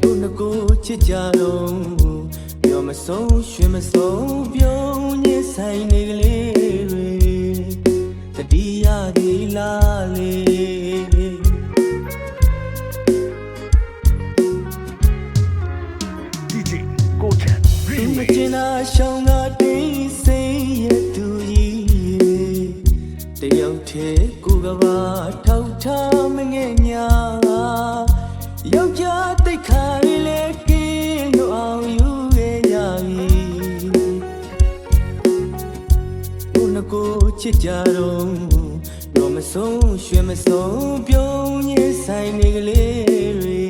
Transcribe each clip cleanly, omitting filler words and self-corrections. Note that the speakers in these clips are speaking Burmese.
တို့နှစ်ကိုချစ်ကြတော့ပြောမဆုံးရွှင်မဆုံးပြုံးညစ်ဆိုင်နေကလေးတွေတတိယဒီလားလေမကျင်နာရှောင်းကတင်းစိတ်ရဲ့သူကြီးတယောက်တည်းကိုကဘာထောက်ထားမငဲ့ညာယောက်ျားတိတ်ခါလေးလေကင်းလို့အောင်ယူခဲ့ရပြီဘုန်းကိုချစ်ကြတော့မဆုံးရွှင်မဆုံးပြုံးညစ်ဆိုင်နေကလေးတွေ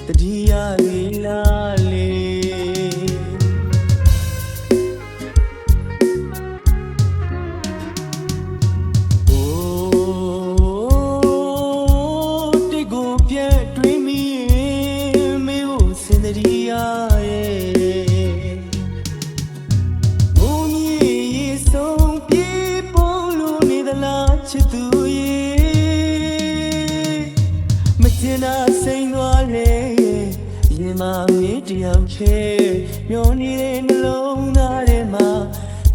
တတိယလေးလားလေချစ်သူရဲ့မကျင်နာစိန်သွားလေရင်မမင်းတယောက်ချေမျောနေတဲ့နှလုံးသားထဲမှာ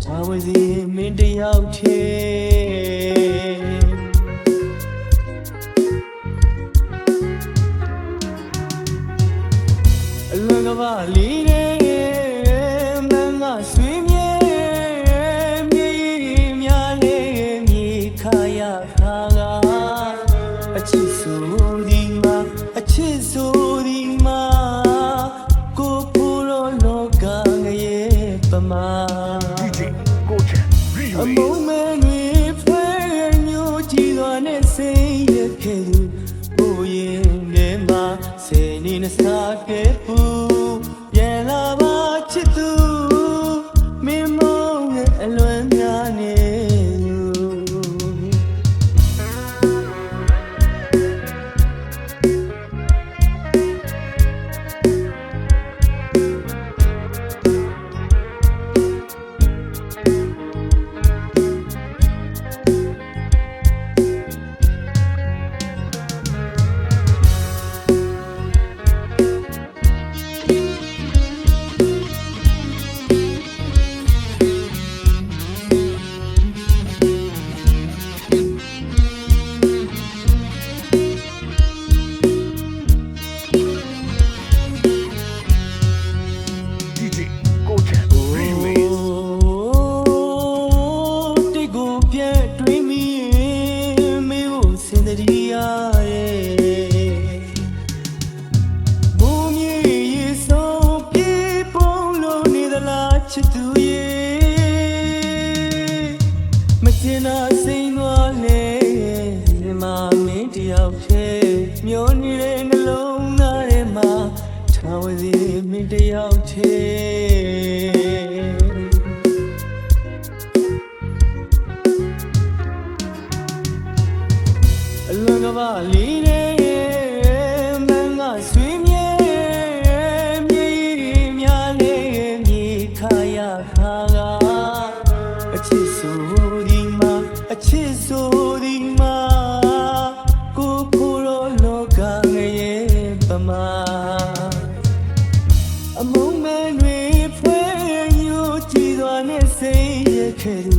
ခြားဝစီမင်းတယောက်ချေအလွန်ကပါလေးတဲ့မန်းကဆွေးမြေအချစ်ဆိုဒီမှာကိုဖိုးလို့လောကငရဲ့ပမာအမုံမဲတွေဖဲညိုကြည့်သွားနဲ့စိတ်ရခဲ့သူဘိုးရင်ထဲမှာစေနေနဲ့စားခဲ့ဘူးပြန်လာပါချစ်သူမင်းမုန်းတဲ့အလွန်များနေချစ်သူရဲ့မကျင်နာစိန်သွားလေဒီမှာမင်းတယောက်တည်းမျောနေတဲ့နှလုံးသားထဲမှာထားဝစီမင်းတယောက်တည်းအလွန်ကပါလေးတဲ့မန်းကဆွေးမြေအချစ်ဆိုဒီမှာကိုဖိုးလို့လောကငရဲ့ပမာအမုံမဲတွေဖွဲညိုကြည့်သွားနဲ့စိတ်ရခဲ့သူ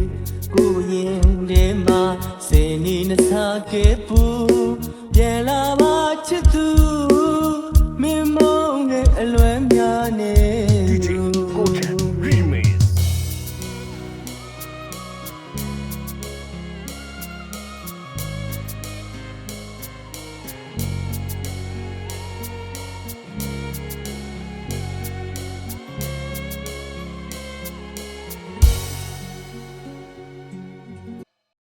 ကိုရင်ထဲမှာစေနေနဲ့စားခဲ့ဘူးပြန်လာပါချစ်သူ